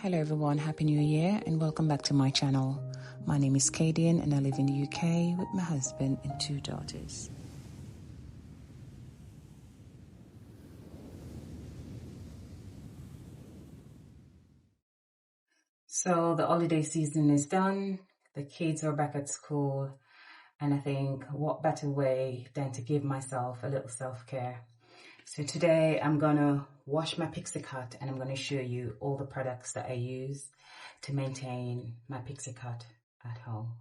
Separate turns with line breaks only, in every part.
Hello everyone, Happy New Year and welcome back to my channel. My name is Kadian and I live in the UK with my husband and 2 daughters. So the holiday season is done, the kids are back at school, and I think what better way than to give myself a little self-care. So today I'm gonna wash my Pixie cut and I'm gonna show you all the products that I use to maintain my Pixie cut at home.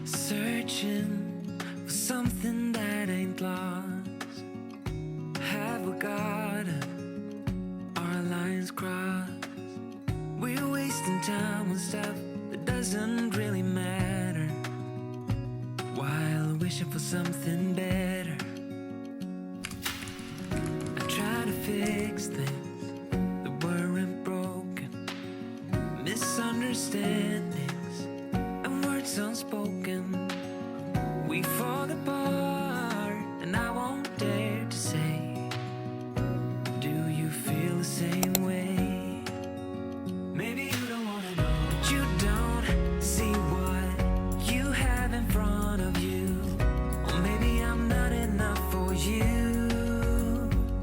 Searching for something that ain't lost. Have we got our lines crossed? We're wasting time on stuff that doesn't really matter, while wishing for something better. I try to fix things that weren't broken, misunderstandings and words unspoken. We fall apart and I won't dare to say, do you feel the same way? Maybe you don't wanna know, but you don't see what you have in front of you. Or maybe I'm not enough for you,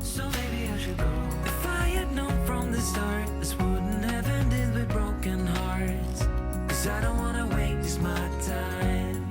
so maybe I should go. If I had known from the start, this wouldn't have ended with broken hearts. 'Cause I don't wanna waste my time.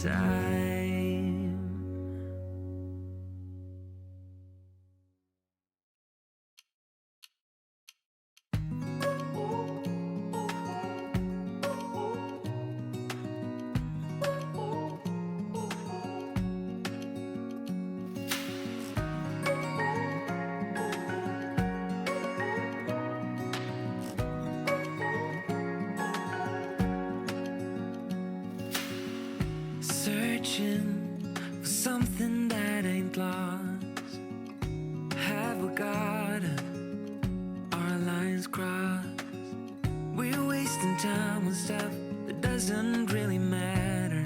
time. Searching for something that ain't lost. Have we got our lines crossed? We're wasting time on stuff that doesn't really matter,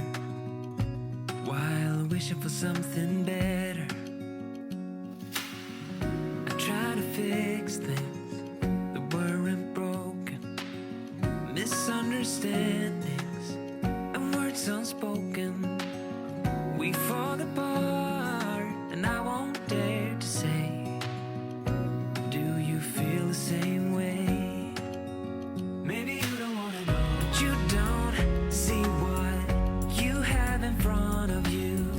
while wishing for something better. I try to fix things that weren't broken, misunderstandings and words unspoken. We fall apart, and I won't dare to say, do you feel the same way? Maybe you don't wanna know. You don't see what you have in front of you,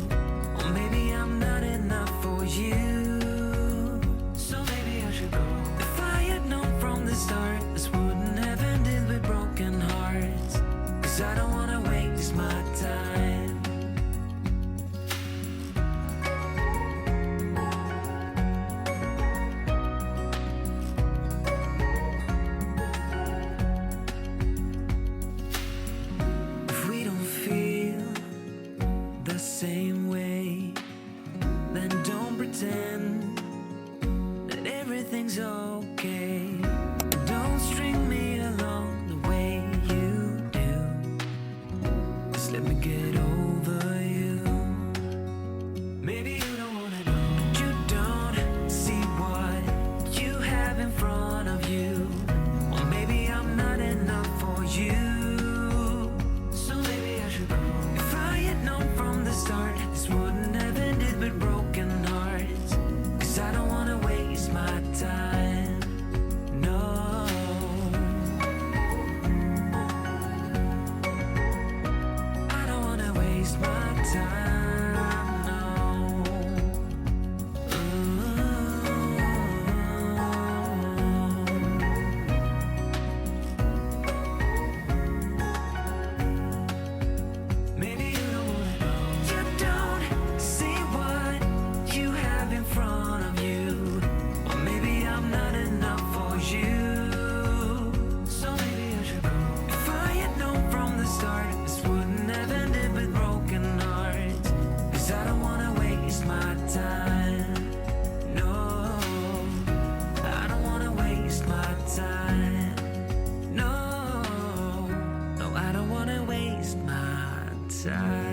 or maybe I'm not enough for you. So maybe I should go. If I had known from the start, this wouldn't have ended with broken hearts, 'cause I don't wanna waste my time. If we don't feel the same way, then don't pretend that everything's okay. Don't string me along the way you do. Just let me get over you. Maybe you don't wanna know. You don't see what you have in front of you, or maybe I'm not enough for you. So maybe I should go. If I had known from the start, this wouldn't have ended with broken hearts, 'cause I don't wanna waste my time. No, I don't wanna waste my time. No. Maybe you don't wanna know. You don't see what you have in front of you, or maybe I'm not enough for you. So maybe I should go. If I had known from the start, this wouldn't have ended with broken hearts, 'cause I don't wanna waste my time. No, I don't wanna waste my time. No, no, I don't wanna waste my time.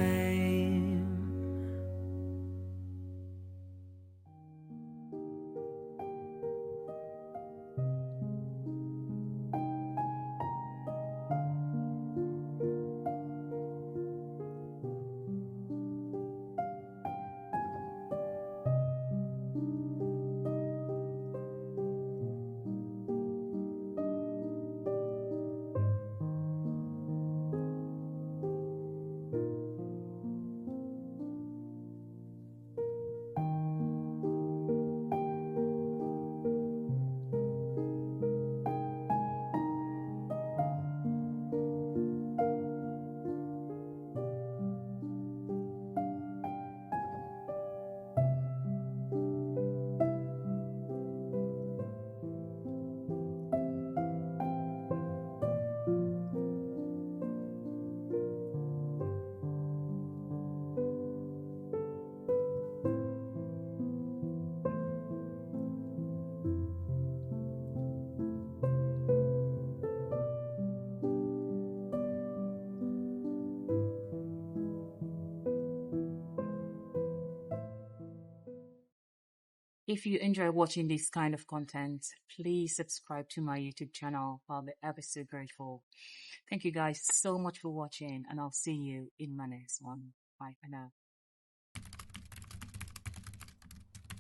If you enjoy watching this kind of content, please subscribe to my YouTube channel. I'll be ever so grateful. Thank you guys so much for watching, and I'll see you in my next one. Bye for now.